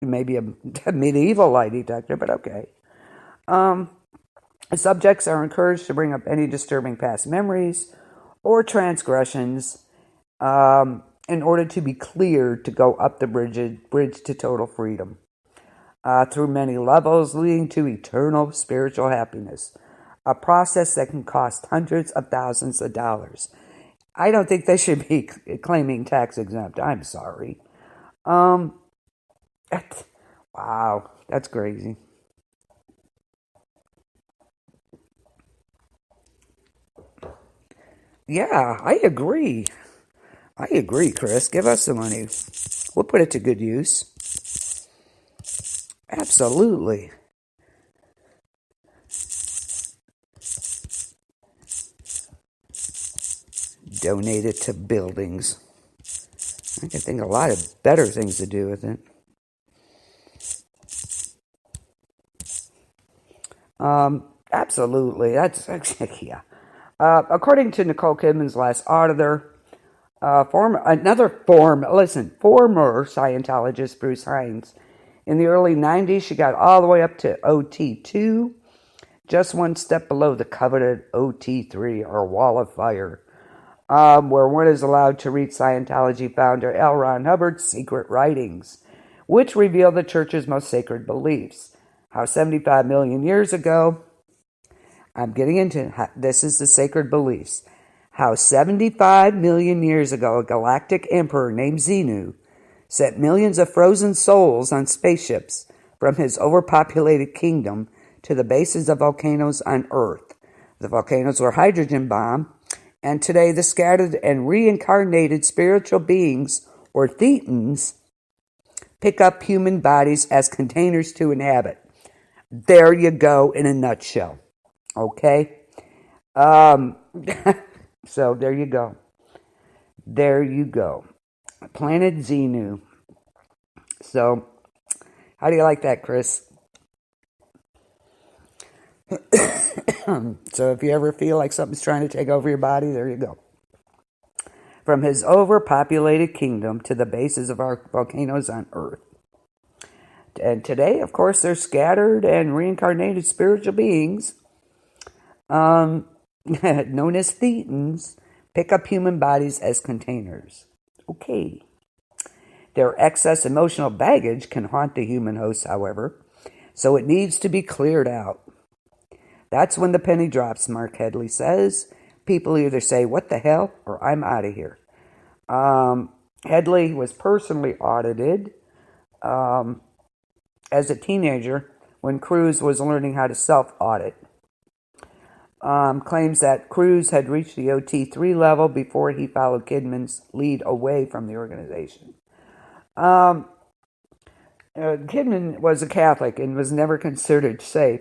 maybe a medieval lie detector, but okay. Subjects are encouraged to bring up any disturbing past memories or transgressions in order to be cleared to go up the bridge to total freedom through many levels, leading to eternal spiritual happiness, a process that can cost hundreds of thousands of dollars. I don't think they should be claiming tax exempt. I'm sorry. Wow, that's crazy. Yeah, I agree. I agree, Chris. Give us the money. We'll put it to good use. Absolutely. Donate it to buildings. I can think of a lot of better things to do with it. Absolutely. That's yeah. According to Nicole Kidman's last auditor, former Scientologist Bruce Hines. In the early 90s, she got all the way up to OT2, just one step below the coveted OT3, or Wall of Fire, where one is allowed to read Scientology founder L. Ron Hubbard's secret writings, which reveal the church's most sacred beliefs. How 75 million years ago, I'm getting into this is the sacred beliefs. How 75 million years ago, a galactic emperor named Xenu sent millions of frozen souls on spaceships from his overpopulated kingdom to the bases of volcanoes on Earth. The volcanoes were hydrogen bombed, and today the scattered and reincarnated spiritual beings, or thetans, pick up human bodies as containers to inhabit. There you go in a nutshell. Okay? So there you go. There you go. Planet Xenu. So, how do you like that, Chris? So if you ever feel like something's trying to take over your body, there you go. From his overpopulated kingdom to the bases of our volcanoes on Earth. And today, of course, they're scattered and reincarnated spiritual beings, known as thetans, pick up human bodies as containers. Okay. Their excess emotional baggage can haunt the human host, however, so it needs to be cleared out. That's when the penny drops, Mark Headley says. People either say, "What the hell?" or "I'm out of here." Headley was personally audited as a teenager when Cruz was learning how to self-audit. Claims that Cruz had reached the OT3 level before he followed Kidman's lead away from the organization. Kidman was a Catholic and was never considered safe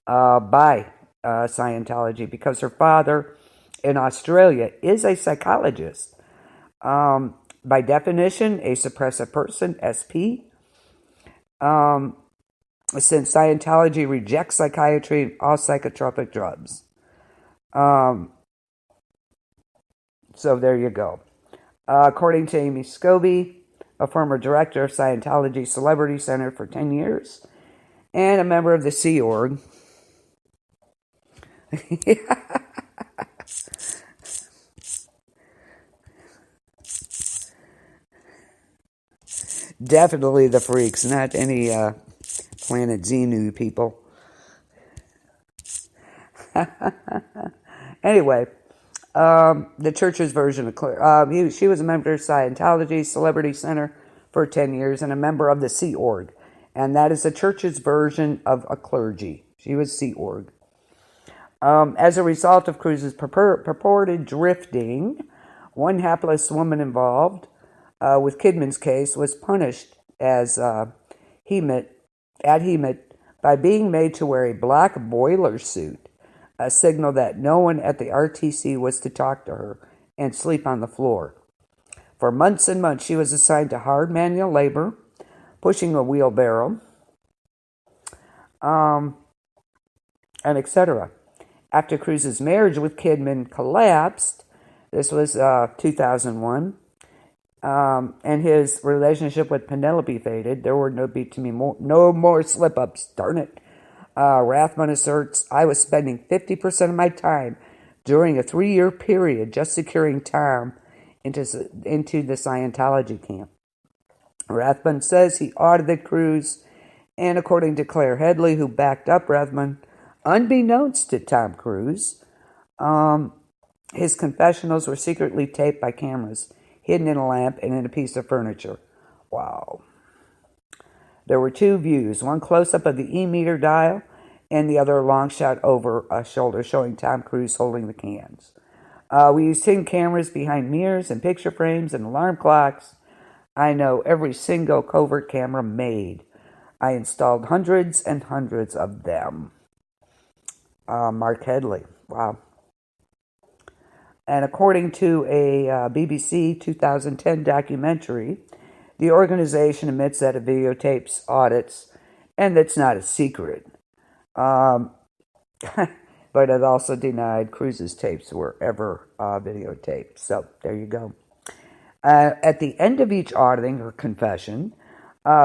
by Scientology because her father in Australia is a psychologist. By definition, a suppressive person, SP. Since Scientology rejects psychiatry and all psychotropic drugs. So there you go. According to Amy Scobie, a former director of Scientology Celebrity Center for 10 years, and a member of the Sea Org. Definitely the freaks, not any Planet Xenu people. Anyway, the church's version of she was a member of Scientology Celebrity Center for 10 years and a member of the Sea Org. And that is the church's version of a clergy. She was Sea Org. As a result of Cruz's purported drifting, one hapless woman involved with Kidman's case was punished as Hemet by being made to wear a black boiler suit, a signal that no one at the RTC was to talk to her and sleep on the floor. For months and months, she was assigned to hard manual labor, pushing a wheelbarrow, and etc. After Cruz's marriage with Kidman collapsed, this was 2001, and his relationship with Penelope faded. There were no more slip-ups, darn it. Rathbun asserts, I was spending 50% of my time during a 3-year period just securing Tom into the Scientology camp. Rathbun says he audited Cruise, and according to Claire Headley, who backed up Rathbun, unbeknownst to Tom Cruise, his confessionals were secretly taped by cameras, hidden in a lamp and in a piece of furniture. Wow. There were 2 views, one close-up of the E-meter dial and the other a long shot over a shoulder showing Tom Cruise holding the cans. We used hidden cameras behind mirrors and picture frames and alarm clocks. I know every single covert camera made. I installed hundreds and hundreds of them. Mark Headley. Wow. And according to a BBC 2010 documentary, the organization admits that it videotapes audits, and that's not a secret. But it also denied Cruise's tapes were ever videotaped. So there you go. At the end of each auditing or confession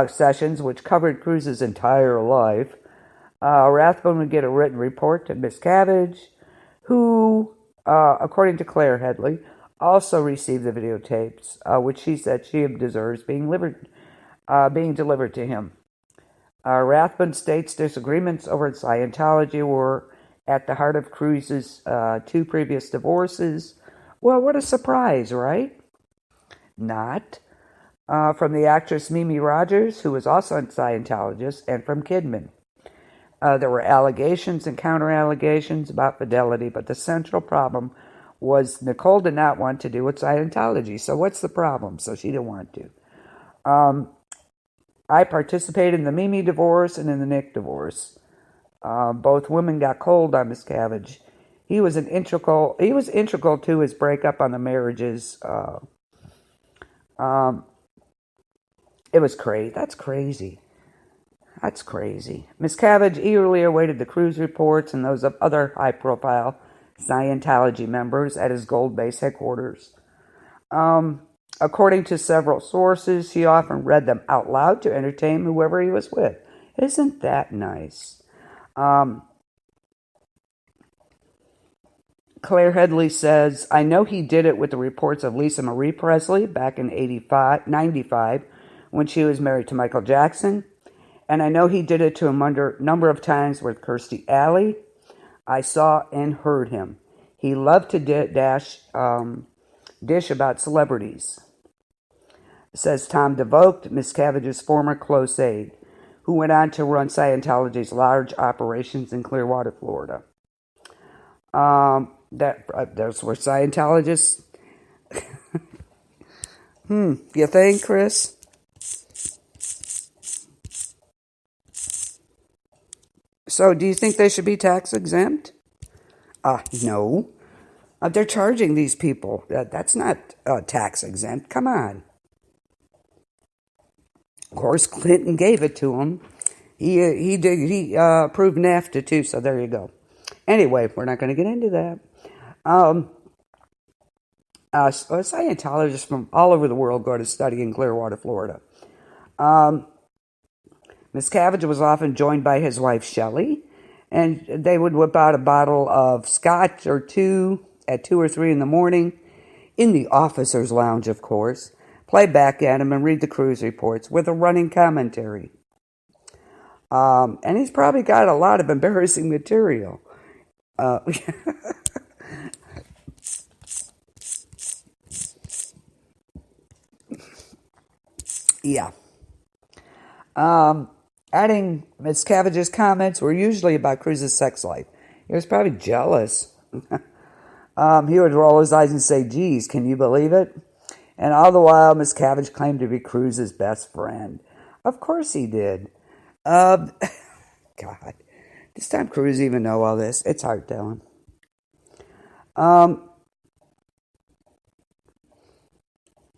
sessions, which covered Cruise's entire life, Rathbun would get a written report to Miss Cabbage, who, according to Claire Headley, also received the videotapes, which she said she deserves being delivered to him. Rathbun states disagreements over Scientology were at the heart of Cruise's 2 previous divorces. Well, what a surprise, right? Not. From the actress Mimi Rogers, who was also a Scientologist, and from Kidman. There were allegations and counter-allegations about fidelity, but the central problem was Nicole did not want to do with Scientology. So what's the problem? So she didn't want to. I participated in the Mimi divorce and in the Nick divorce. Both women got cold on Miss Cabbage. He was integral to his breakup on the marriages. It was crazy. That's crazy. That's crazy. Miss Cabbage eagerly awaited the Cruise reports and those of other high-profile Scientology members at his Gold Base headquarters. According to several sources, he often read them out loud to entertain whoever he was with. Isn't that nice? Claire Headley says, I know he did it with the reports of Lisa Marie Presley back in 95 when she was married to Michael Jackson. And I know he did it to a number of times with Kirstie Alley. I saw and heard him. He loved to dish about celebrities. Says Tom DeVoe, Miss Cabbage's former close aide, who went on to run Scientology's large operations in Clearwater, Florida. That's where Scientologists... You think, Chris? So, do you think they should be tax exempt? No. They're charging these people. That's not tax exempt. Come on. Of course, Clinton gave it to him. He approved NAFTA too. So there you go. Anyway, we're not going to get into that. Scientologists from all over the world go to study in Clearwater, Florida. Miss Cabbage was often joined by his wife, Shelley, and they would whip out a bottle of scotch or 2 at 2 or 3 in the morning, in the officer's lounge, of course, play back at him and read the cruise reports with a running commentary. And he's probably got a lot of embarrassing material. Yeah. Adding Miss Cabbage's comments were usually about Cruise's sex life. He was probably jealous. He would roll his eyes and say, geez, can you believe it? And all the while, Miss Cabbage claimed to be Cruise's best friend. Of course he did. God, does Tom Cruise even know all this? It's hard telling.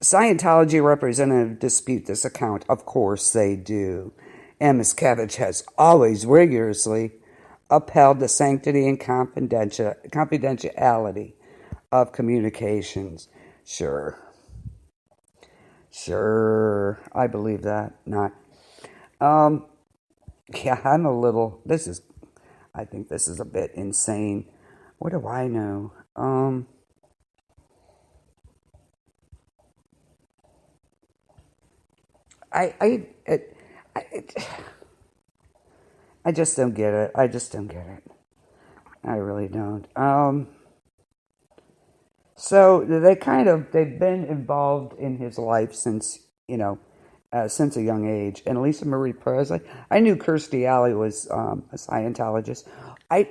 Scientology representatives dispute this account. Of course they do. And Miss Cabbage has always rigorously upheld the sanctity and confidentiality of communications. Sure. Sure, I believe that. Not. Um, yeah, I'm a little. I think this is a bit insane. What do I know? I, I, it, it, I just don't get it. I just don't get it. I really don't. So they've been involved in his life since, since a young age. And Lisa Marie Presley, I knew Kirstie Alley was a Scientologist.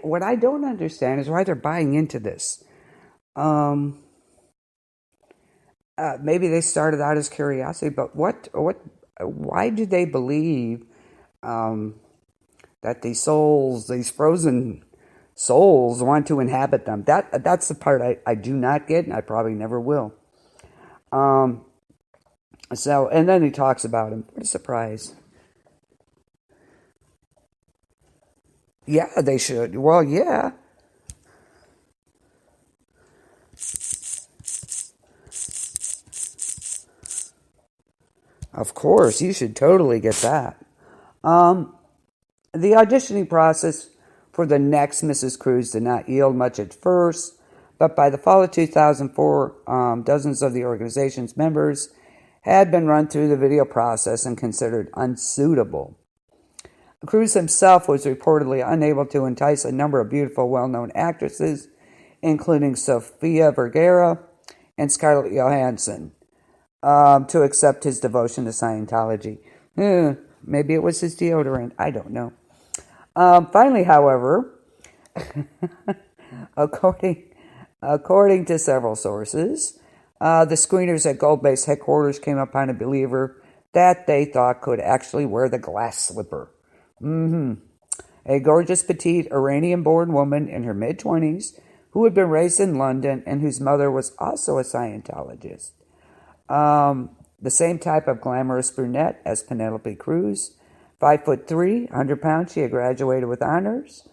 What I don't understand is why they're buying into this. Maybe they started out as curiosity, but why do they believe that these frozen souls want to inhabit them? That's the part I do not get, and I probably never will. So, and then he talks about him. What a surprise. Yeah, they should. Well, yeah. Of course, you should totally get that. The auditioning process for the next Mrs. Cruz did not yield much at first, but by the fall of 2004, dozens of the organization's members had been run through the video process and considered unsuitable. Cruz himself was reportedly unable to entice a number of beautiful, well-known actresses, including Sofia Vergara and Scarlett Johansson, to accept his devotion to Scientology. Maybe it was his deodorant. I don't know. Finally, however, according to several sources, the screeners at Gold Base headquarters came upon a believer that they thought could actually wear the glass slipper. A gorgeous, petite, Iranian-born woman in her mid-20s who had been raised in London and whose mother was also a Scientologist. The same type of glamorous brunette as Penelope Cruz. 5'3", 100 pounds. She had graduated with honors.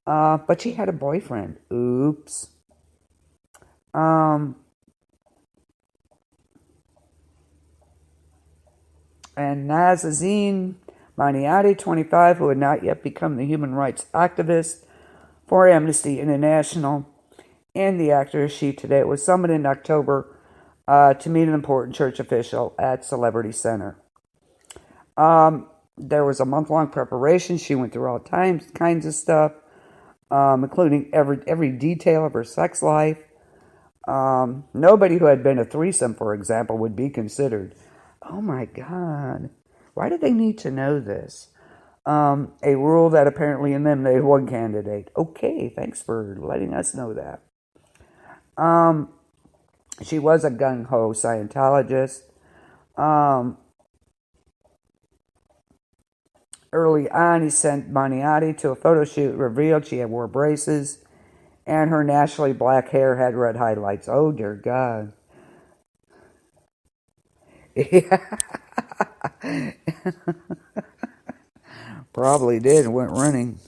But she had a boyfriend. Oops. And Nazanin Maniati, 25, who had not yet become the human rights activist for Amnesty International, and the actor She Today was summoned in October to meet an important church official at Celebrity Center. There was a month-long preparation. She went through all kinds of stuff, including every detail of her sex life. Nobody who had been a threesome, for example, would be considered. Oh my God. Why do they need to know this? A rule that apparently eliminated one candidate. Okay, thanks for letting us know that. She was a gung-ho Scientologist. Early on, he sent Maniati to a photo shoot, revealed she had wore braces, and her naturally black hair had red highlights. Oh, dear God. Probably did and went running.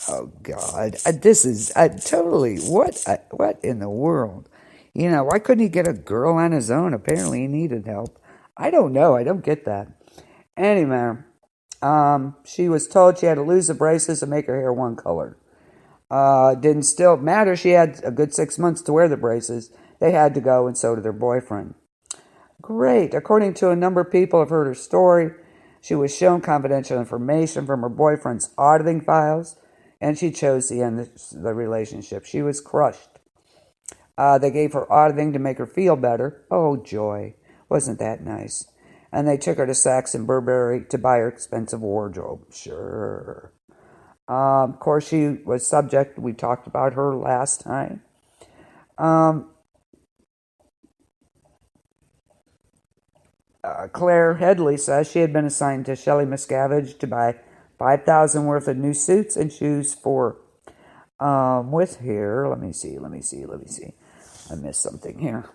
Oh, God. This is totally, what in the world? Why couldn't he get a girl on his own? Apparently he needed help. I don't know. I don't get that. Anyway, she was told she had to lose the braces and make her hair one color. Didn't still matter. She had a good 6 months to wear the braces. They had to go, and so did her boyfriend. Great. According to a number of people who have heard her story, she was shown confidential information from her boyfriend's auditing files, and she chose to end the relationship. She was crushed. They gave her auditing to make her feel better. Oh, joy. Wasn't that nice? And they took her to Saks and Burberry to buy her expensive wardrobe. Sure. Of course, she was subject. We talked about her last time. Claire Headley says she had been assigned to Shelley Miscavige to buy $5,000 worth of new suits and shoes for, with here, let me see. I missed something here.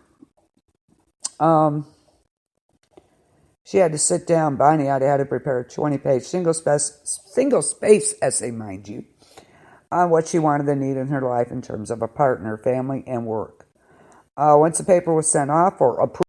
She had to sit down. Bonnie had to prepare a 20-page single space essay, mind you, on what she wanted and needed in her life in terms of a partner, family, and work. Once the paper was sent off for approval,